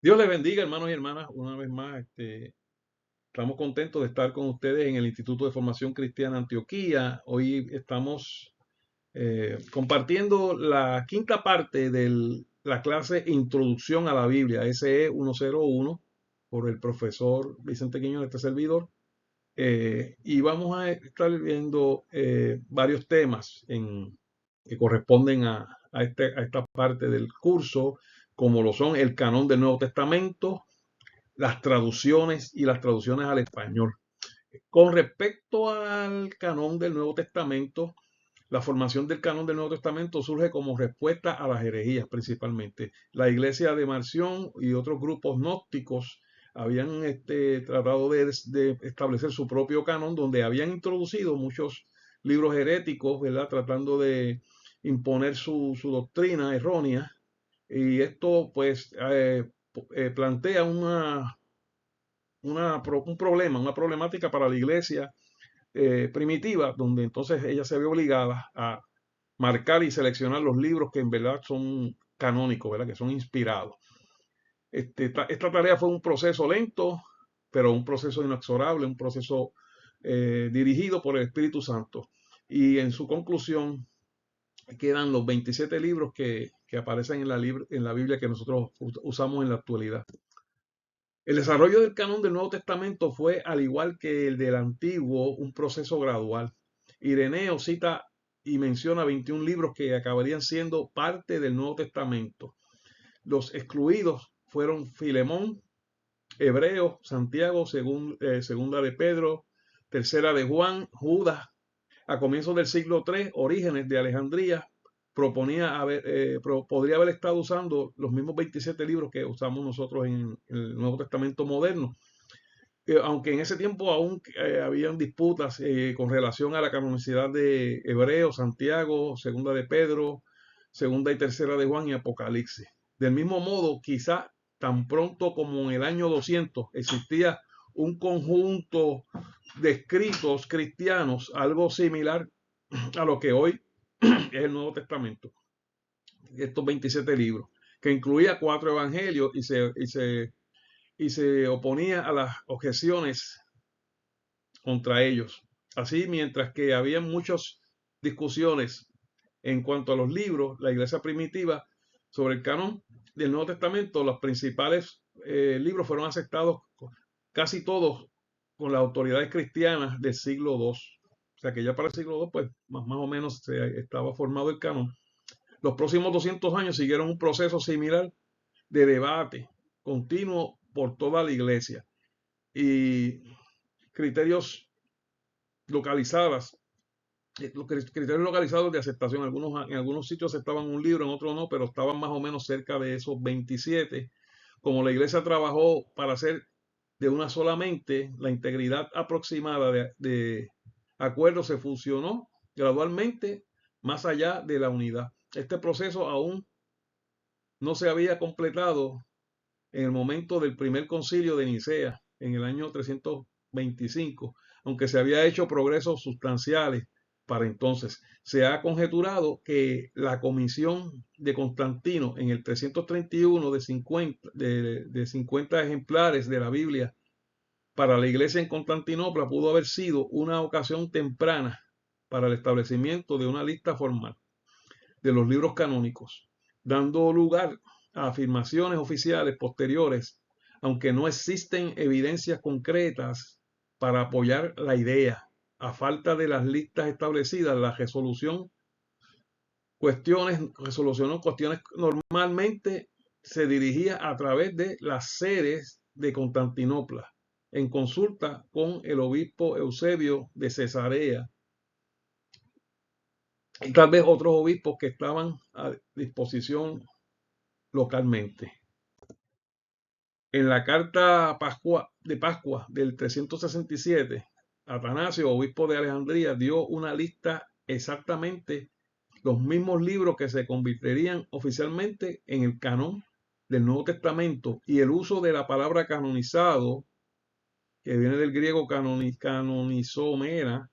Dios les bendiga, hermanos y hermanas. Una vez más, estamos contentos de estar con ustedes en el Instituto de Formación Cristiana Antioquía. Hoy estamos compartiendo la quinta parte de la clase Introducción a la Biblia, SE 101, por el profesor Vicente Quiñones, este servidor. Y vamos a estar viendo varios temas que corresponden a esta parte del curso, como lo son el canon del Nuevo Testamento, las traducciones y las traducciones al español. Con respecto al canon del Nuevo Testamento, la formación del canon del Nuevo Testamento surge como respuesta a las herejías principalmente. La iglesia de Marción y otros grupos gnósticos habían tratado de establecer su propio canon, donde habían introducido muchos libros heréticos, ¿verdad? Tratando de imponer su doctrina errónea. Y esto pues plantea un problema, una problemática para la iglesia primitiva, donde entonces ella se ve obligada a marcar y seleccionar los libros que en verdad son canónicos, ¿verdad? Que son inspirados. Esta tarea fue un proceso lento, pero un proceso inexorable, un proceso dirigido por el Espíritu Santo. Y en su conclusión quedan los 27 libros que aparecen en la Biblia que nosotros usamos en la actualidad. El desarrollo del canon del Nuevo Testamento fue, al igual que el del Antiguo, un proceso gradual. Ireneo cita y menciona 21 libros que acabarían siendo parte del Nuevo Testamento. Los excluidos fueron Filemón, Hebreo, Santiago, segunda de Pedro, tercera de Juan, Judas. A comienzos del siglo III, Orígenes de Alejandría podría haber estado usando los mismos 27 libros que usamos nosotros en el Nuevo Testamento moderno. Aunque en ese tiempo aún habían disputas con relación a la canonicidad de Hebreo, Santiago, segunda de Pedro, segunda y tercera de Juan y Apocalipsis. Del mismo modo, quizá tan pronto como en el año 200 existía un conjunto de escritos cristianos, algo similar a lo que hoy es el Nuevo Testamento, estos 27 libros, que incluía 4 evangelios y se oponía a las objeciones contra ellos. Así, mientras que había muchas discusiones en cuanto a los libros, la iglesia primitiva, sobre el canon del Nuevo Testamento, los principales libros fueron aceptados casi todos con las autoridades cristianas del siglo II. O sea que ya para el siglo II, pues más o menos estaba formado el canon. Los próximos 200 años siguieron un proceso similar de debate continuo por toda la iglesia y criterios localizados, los criterios localizados de aceptación. En algunos sitios aceptaban un libro, en otros no, pero estaban más o menos cerca de esos 27. Como la iglesia trabajó para hacer de una solamente, la integridad aproximada de acuerdos se fusionó gradualmente más allá de la unidad. Este proceso aún no se había completado en el momento del primer concilio de Nicea, en el año 325, aunque se había hecho progresos sustanciales para entonces. Se ha conjeturado que la comisión de Constantino en el 331 de 50 ejemplares de la Biblia para la iglesia en Constantinopla pudo haber sido una ocasión temprana para el establecimiento de una lista formal de los libros canónicos, dando lugar a afirmaciones oficiales posteriores, aunque no existen evidencias concretas para apoyar la idea. A falta de las listas establecidas, la resolucionó cuestiones normalmente se dirigía a través de las sedes de Constantinopla, en consulta con el obispo Eusebio de Cesarea y tal vez otros obispos que estaban a disposición localmente. En la carta de Pascua del 367, Atanasio, obispo de Alejandría, dio una lista exactamente los mismos libros que se convertirían oficialmente en el canon del Nuevo Testamento, y el uso de la palabra canonizado, que viene del griego canonizomena,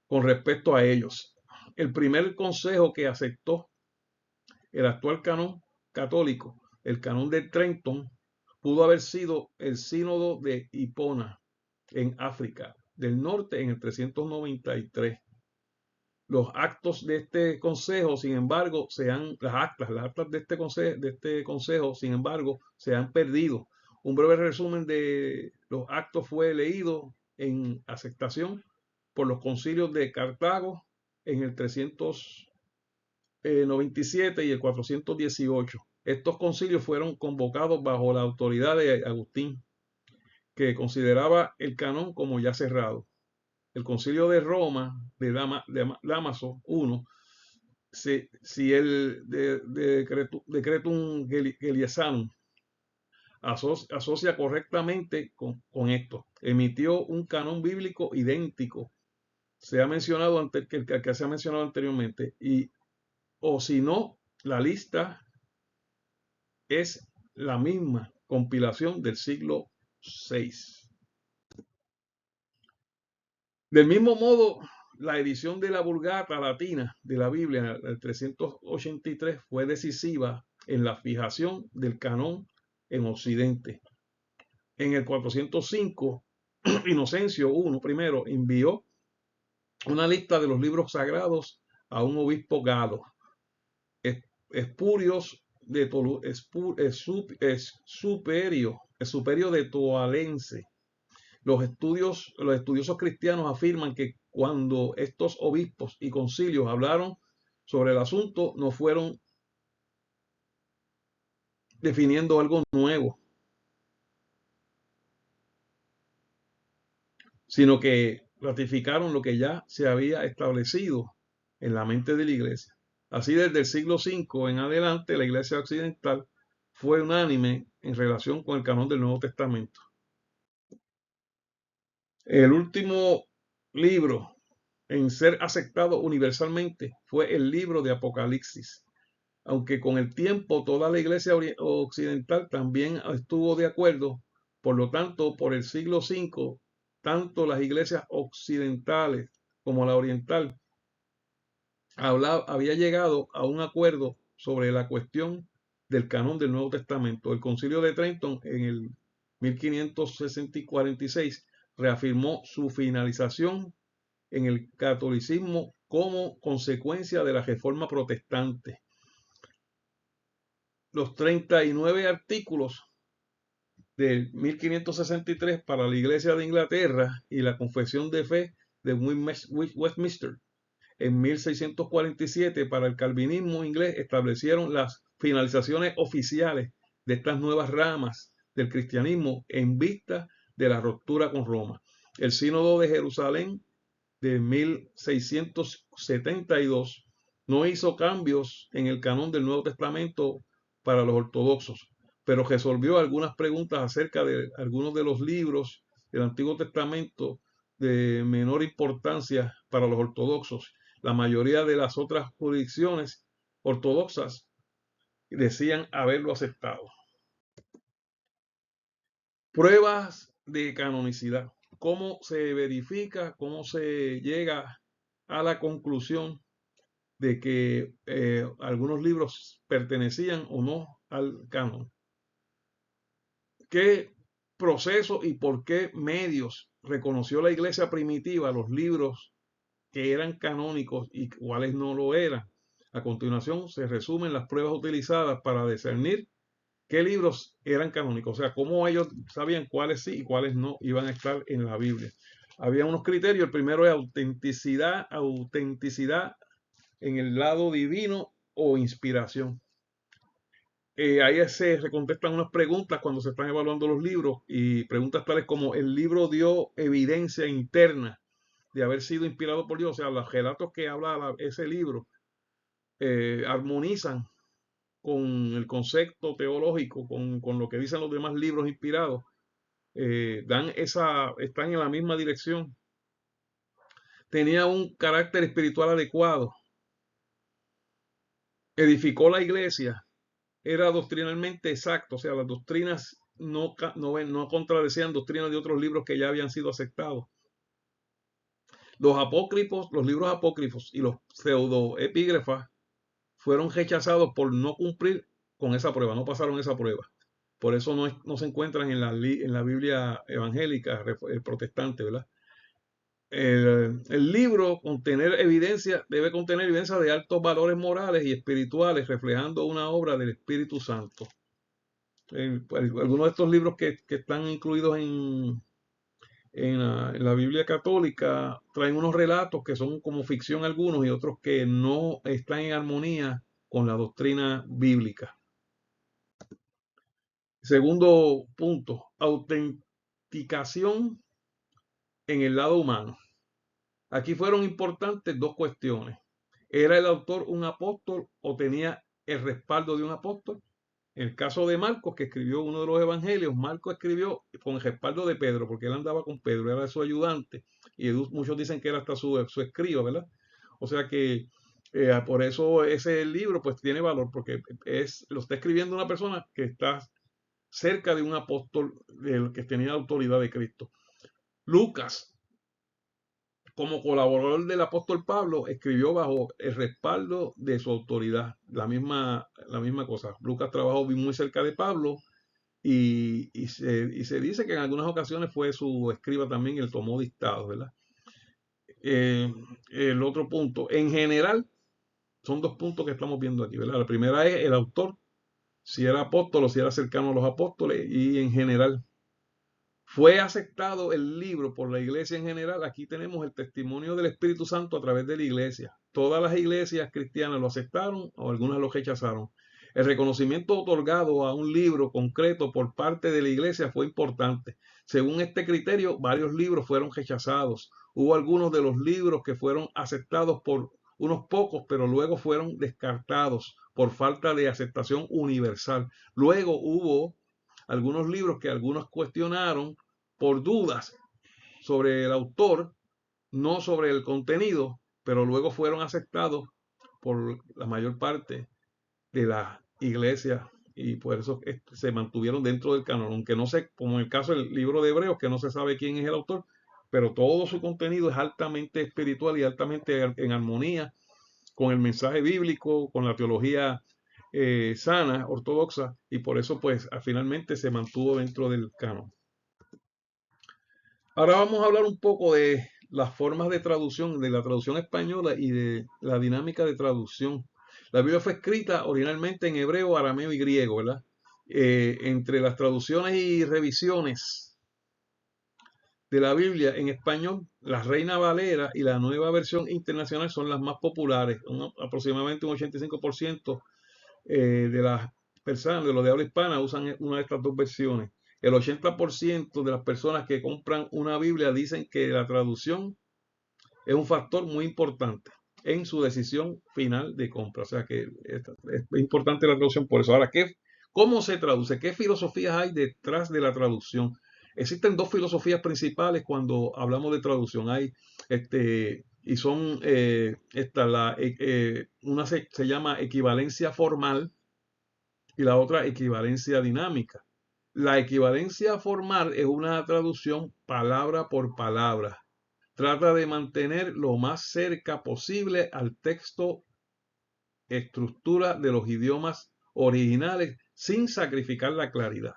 con respecto a ellos. El primer consejo que aceptó el actual canon católico, el canon de Trenton, pudo haber sido el sínodo de Hipona en África del Norte en el 393. Los actos de este consejo, sin embargo, las actas de este consejo, sin embargo, se han perdido. Un breve resumen de los actos fue leído en aceptación por los concilios de Cartago en el 397 y el 418. Estos concilios fueron convocados bajo la autoridad de Agustín, que consideraba el canon como ya cerrado. El concilio de Roma, de Dámaso I, si el Decretum Geliesanum asocia correctamente con esto. Emitió un canon bíblico idéntico, se ha mencionado que se ha mencionado anteriormente, o si no, la lista es la misma compilación del siglo VI. Del mismo modo, la edición de la Vulgata latina de la Biblia del 383 fue decisiva en la fijación del canon en Occidente. En el 405, Inocencio I primero envió una lista de los libros sagrados a un obispo galo, Espurios de Superio de Toalense. Los estudiosos cristianos afirman que cuando estos obispos y concilios hablaron sobre el asunto, no fueron definiendo algo nuevo, sino que ratificaron lo que ya se había establecido en la mente de la iglesia. Así, desde el siglo V en adelante, la iglesia occidental fue unánime en relación con el canon del Nuevo Testamento. El último libro en ser aceptado universalmente fue el libro de Apocalipsis, aunque con el tiempo toda la iglesia occidental también estuvo de acuerdo. Por lo tanto, por el siglo V, tanto las iglesias occidentales como la oriental había llegado a un acuerdo sobre la cuestión del canon del Nuevo Testamento. El Concilio de Trento en el 1546 reafirmó su finalización en el catolicismo como consecuencia de la Reforma Protestante. Los 39 artículos del 1563 para la Iglesia de Inglaterra y la Confesión de Fe de Westminster en 1647 para el calvinismo inglés establecieron las finalizaciones oficiales de estas nuevas ramas del cristianismo en vista de la ruptura con Roma. El Sínodo de Jerusalén de 1672 no hizo cambios en el canon del Nuevo Testamento para los ortodoxos, pero resolvió algunas preguntas acerca de algunos de los libros del Antiguo Testamento de menor importancia para los ortodoxos. La mayoría de las otras jurisdicciones ortodoxas decían haberlo aceptado. Pruebas de canonicidad. ¿Cómo se verifica, cómo se llega a la conclusión de que algunos libros pertenecían o no al canon? ¿Qué proceso y por qué medios reconoció la iglesia primitiva los libros que eran canónicos y cuáles no lo eran? A continuación se resumen las pruebas utilizadas para discernir qué libros eran canónicos, o sea, cómo ellos sabían cuáles sí y cuáles no iban a estar en la Biblia. Había unos criterios. El primero es autenticidad en el lado divino o inspiración. Ahí se contestan unas preguntas cuando se están evaluando los libros, y preguntas tales como: ¿el libro dio evidencia interna de haber sido inspirado por Dios? O sea, los relatos que habla ese libro armonizan con el concepto teológico, con lo que dicen los demás libros inspirados, están en la misma dirección. Tenía un carácter espiritual adecuado, edificó la iglesia, era doctrinalmente exacto, o sea, las doctrinas no contradecían doctrinas de otros libros que ya habían sido aceptados. Los apócrifos, los libros apócrifos y los pseudoepígrafas fueron rechazados por no cumplir con esa prueba, no pasaron esa prueba. Por eso no se encuentran en la Biblia evangélica protestante, ¿verdad? El libro debe contener evidencia de altos valores morales y espirituales, reflejando una obra del Espíritu Santo. Algunos de estos libros que están incluidos en la Biblia católica traen unos relatos que son como ficción algunos y otros que no están en armonía con la doctrina bíblica. Segundo punto, autenticación en el lado humano. Aquí fueron importantes dos cuestiones. ¿Era el autor un apóstol o tenía el respaldo de un apóstol? En el caso de Marcos, que escribió uno de los evangelios, Marcos escribió con el respaldo de Pedro, porque él andaba con Pedro, era su ayudante, y muchos dicen que era hasta su escriba, ¿verdad? O sea que por eso ese libro pues tiene valor, porque lo está escribiendo una persona que está cerca de un apóstol que tenía autoridad de Cristo. Lucas, como colaborador del apóstol Pablo, escribió bajo el respaldo de su autoridad. La misma cosa. Lucas trabajó muy cerca de Pablo y se dice que en algunas ocasiones fue su escriba también, él tomó dictados, ¿verdad? El otro punto, en general, son dos puntos que estamos viendo aquí, ¿verdad? La primera es el autor, si era apóstol o si era cercano a los apóstoles, y en general. ¿Fue aceptado el libro por la iglesia en general? Aquí tenemos el testimonio del Espíritu Santo a través de la iglesia. Todas las iglesias cristianas lo aceptaron o algunas lo rechazaron. El reconocimiento otorgado a un libro concreto por parte de la iglesia fue importante. Según este criterio, varios libros fueron rechazados. Hubo algunos de los libros que fueron aceptados por unos pocos, pero luego fueron descartados por falta de aceptación universal. Luego hubo algunos libros que algunos cuestionaron por dudas sobre el autor, no sobre el contenido, pero luego fueron aceptados por la mayor parte de la iglesia y por eso se mantuvieron dentro del canon, aunque no sé, como en el caso del libro de Hebreos, que no se sabe quién es el autor, pero todo su contenido es altamente espiritual y altamente en armonía con el mensaje bíblico, con la teología sana, ortodoxa, y por eso pues finalmente se mantuvo dentro del canon. Ahora vamos a hablar un poco de las formas de traducción, de la traducción española y de la dinámica de traducción. La Biblia fue escrita originalmente en hebreo, arameo y griego, ¿verdad? Entre las traducciones y revisiones de la Biblia en español, la Reina Valera y la Nueva Versión Internacional son las más populares. Aproximadamente un 85% de las personas de los de habla hispana usan una de estas dos versiones. El 80% de las personas que compran una Biblia dicen que la traducción es un factor muy importante en su decisión final de compra. O sea que es importante la traducción por eso. Ahora, ¿cómo se traduce? ¿Qué filosofías hay detrás de la traducción? Existen dos filosofías principales cuando hablamos de traducción. Hay y son una se llama equivalencia formal y la otra equivalencia dinámica. La equivalencia formal es una traducción palabra por palabra. Trata de mantener lo más cerca posible al texto, estructura de los idiomas originales sin sacrificar la claridad.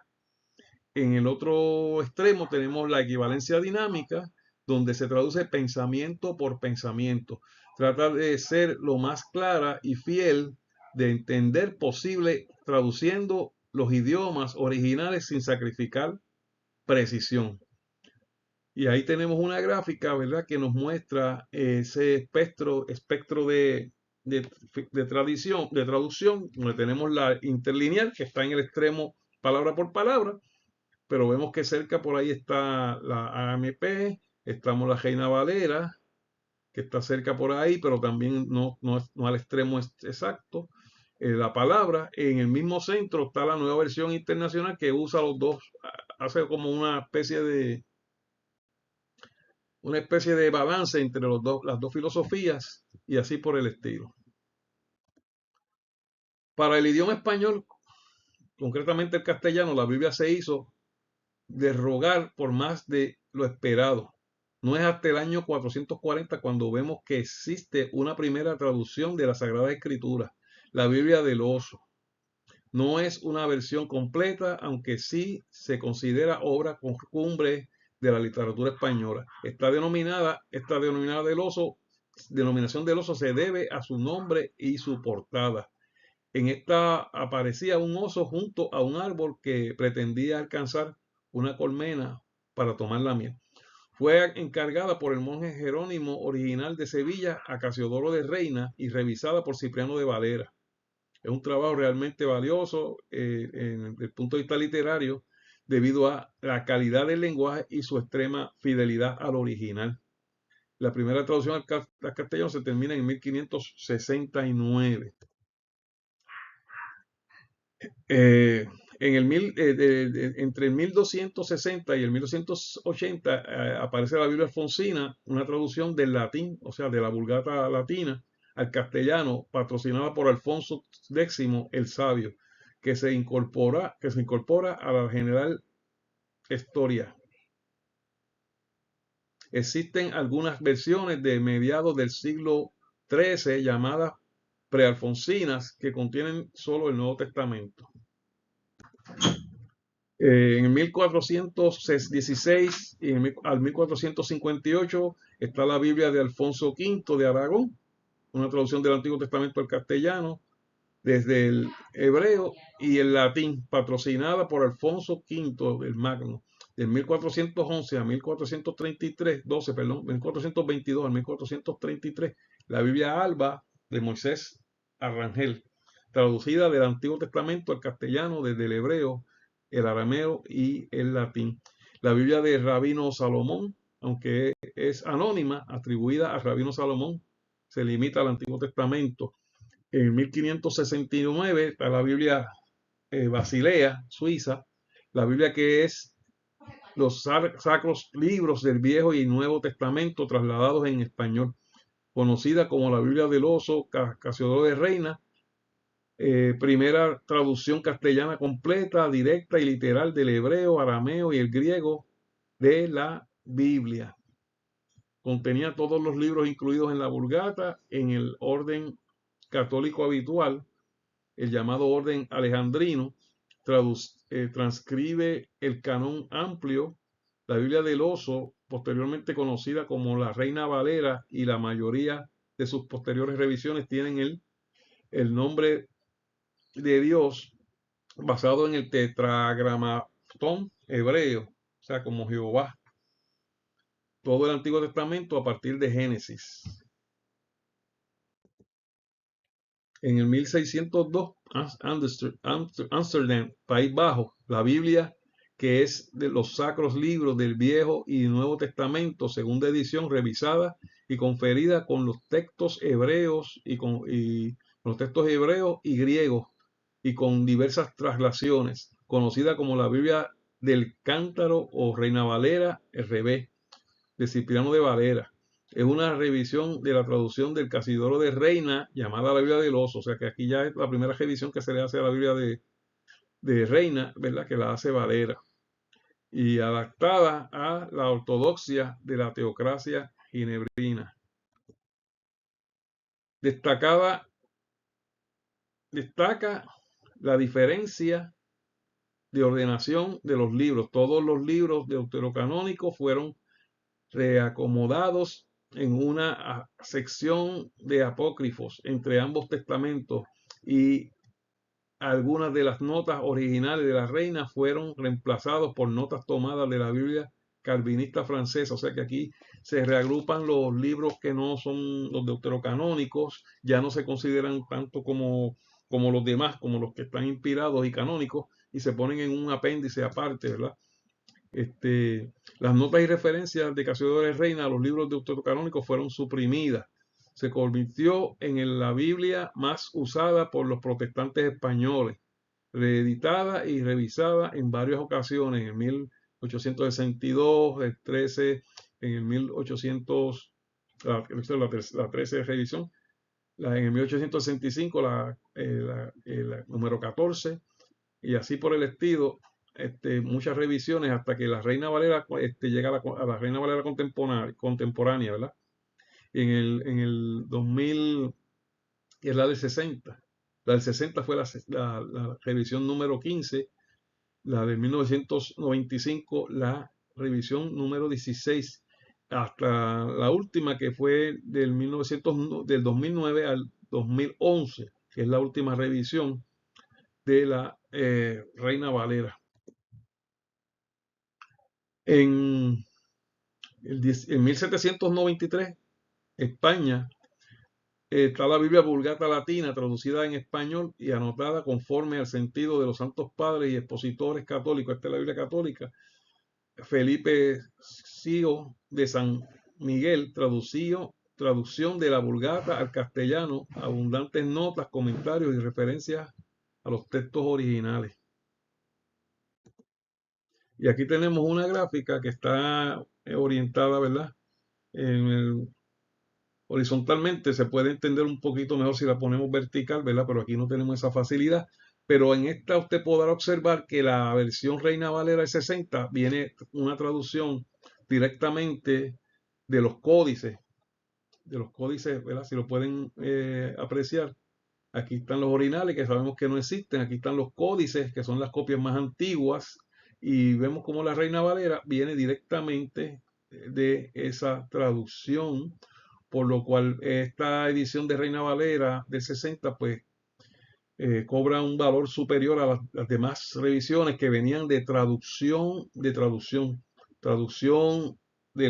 En el otro extremo tenemos la equivalencia dinámica, donde se traduce pensamiento por pensamiento. Trata de ser lo más clara y fiel de entender posible traduciendo los idiomas originales sin sacrificar precisión. Y ahí tenemos una gráfica, ¿verdad?, que nos muestra ese espectro de traducción, donde tenemos la interlineal, que está en el extremo palabra por palabra, pero vemos que cerca por ahí está la AMP, estamos la Reina Valera, que está cerca por ahí, pero también no al extremo exacto. La palabra, en el mismo centro está la Nueva Versión Internacional que usa los dos, hace como una especie de balance entre las dos filosofías y así por el estilo. Para el idioma español, concretamente el castellano, la Biblia se hizo de rogar por más de lo esperado. No es hasta el año 440 cuando vemos que existe una primera traducción de la Sagrada Escritura, la Biblia del Oso. No es una versión completa, aunque sí se considera obra cumbre de la literatura española. Esta denominación del oso se debe a su nombre y su portada. En esta aparecía un oso junto a un árbol que pretendía alcanzar una colmena para tomar la miel. Fue encargada por el monje Jerónimo, original de Sevilla, a Casiodoro de Reina y revisada por Cipriano de Valera. Es un trabajo realmente valioso en el punto de vista literario debido a la calidad del lenguaje y su extrema fidelidad al original. La primera traducción al castellano se termina en 1569. Eh, entre el 1260 y el 1280 aparece la Biblia Alfonsina, una traducción del latín, o sea, de la Vulgata latina al castellano, patrocinada por Alfonso X el Sabio, que se incorpora a la General Historia. Existen algunas versiones de mediados del siglo XIII llamadas prealfonsinas que contienen solo el Nuevo Testamento. En 1416 y al 1458 está la Biblia de Alfonso V de Aragón, una traducción del Antiguo Testamento al castellano desde el hebreo y el latín, patrocinada por Alfonso V el Magno, de 1411 a 1433, 1422 a 1433, la Biblia Alba de Moisés Arrangel, traducida del Antiguo Testamento al castellano desde el hebreo, el arameo y el latín. La Biblia de Rabino Salomón, aunque es anónima, atribuida a Rabino Salomón, se limita al Antiguo Testamento. En 1569 está la Biblia Basilea, Suiza, la Biblia que es los sacros libros del Viejo y Nuevo Testamento trasladados en español, conocida como la Biblia del Oso, Casiodoro de Reina, primera traducción castellana completa, directa y literal del hebreo, arameo y el griego de la Biblia. Contenía todos los libros incluidos en la Vulgata en el orden católico habitual, el llamado orden alejandrino, transcribe el canon amplio, la Biblia del Oso, posteriormente conocida como la Reina Valera, y la mayoría de sus posteriores revisiones tienen el nombre de Dios basado en el tetragramatón hebreo, o sea, como Jehová. Todo el Antiguo Testamento a partir de Génesis. En el 1602, Ámsterdam, País Bajo, la Biblia, que es de los sacros libros del Viejo y Nuevo Testamento, segunda edición, revisada y conferida con los textos hebreos y los textos hebreos y griegos y con diversas traslaciones, conocida como la Biblia del Cántaro o Reina Valera RB, de Cipriano de Valera. Es una revisión de la traducción del Casiodoro de Reina, llamada la Biblia del Oso. O sea que aquí ya es la primera revisión que se le hace a la Biblia de Reina, ¿verdad? Que la hace Valera. Y adaptada a la ortodoxia de la teocracia ginebrina. Destaca la diferencia de ordenación de los libros. Todos los libros deuterocanónicos fueron reacomodados en una sección de apócrifos entre ambos testamentos, y algunas de las notas originales de la Reina fueron reemplazados por notas tomadas de la Biblia calvinista francesa. O sea que aquí se reagrupan los libros que no son los deuterocanónicos, ya no se consideran tanto como los demás, como los que están inspirados y canónicos, y se ponen en un apéndice aparte, ¿verdad? Las notas y referencias de Casiodoro de Reina a los libros deuterocanónicos fueron suprimidas. Se convirtió en la Biblia más usada por los protestantes españoles, reeditada y revisada en varias ocasiones, en 1862, el 13, en el 1800, la 13 revisión, en el 1865, la número 14, y así por el estilo. Muchas revisiones hasta que la Reina Valera llega a la Reina Valera contemporánea, ¿verdad? Y en el 2000, que es la del 60, La del 60 fue la revisión número 15, la de 1995, la revisión número 16, hasta la última que fue del 2009 al 2011, que es la última revisión de la Reina Valera. En, en 1793, España, está la Biblia Vulgata Latina traducida en español y anotada conforme al sentido de los santos padres y expositores católicos. Esta es la Biblia católica. Felipe Sío de San Miguel, traducción de la Vulgata al castellano, abundantes notas, comentarios y referencias a los textos originales. Y aquí tenemos una gráfica que está orientada, ¿verdad? Horizontalmente se puede entender un poquito mejor si la ponemos vertical, ¿verdad? Pero aquí no tenemos esa facilidad. Pero en esta usted podrá observar que la versión Reina Valera del 60 viene una traducción directamente de los códices, ¿verdad? Si lo pueden apreciar. Aquí están los originales que sabemos que no existen. Aquí están los códices, que son las copias más antiguas. Y vemos como la Reina Valera viene directamente de esa traducción, por lo cual esta edición de Reina Valera del 60 pues cobra un valor superior a las demás revisiones que venían de traducción del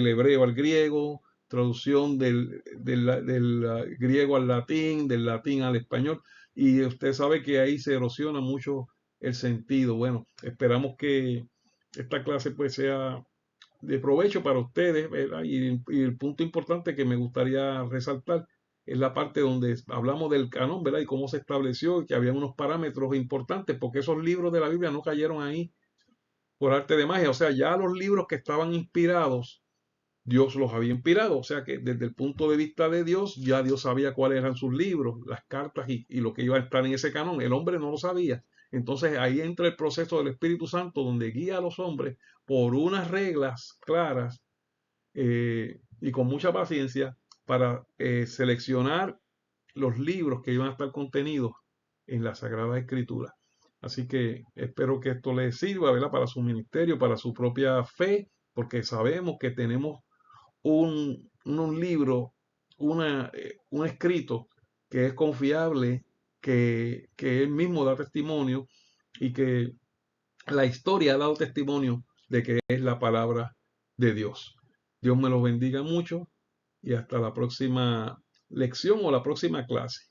hebreo al griego, traducción del griego al latín, del latín al español, y usted sabe que ahí se erosiona mucho el sentido. Bueno, esperamos que esta clase pues sea de provecho para ustedes, ¿verdad? Y el punto importante que me gustaría resaltar es la parte donde hablamos del canon, ¿verdad? Y cómo se estableció y que había unos parámetros importantes, porque esos libros de la Biblia no cayeron ahí por arte de magia. O sea, ya los libros que estaban inspirados, Dios los había inspirado. O sea que desde el punto de vista de Dios, ya Dios sabía cuáles eran sus libros, las cartas y lo que iba a estar en ese canon. El hombre no lo sabía. Entonces ahí entra el proceso del Espíritu Santo, donde guía a los hombres por unas reglas claras y con mucha paciencia para seleccionar los libros que iban a estar contenidos en la Sagrada Escritura. Así que espero que esto les sirva, ¿verdad? Para su ministerio, para su propia fe, porque sabemos que tenemos un libro, un escrito que es confiable, que él mismo da testimonio y que la historia ha dado testimonio de que es la palabra de Dios. Dios me los bendiga mucho y hasta la próxima lección o la próxima clase.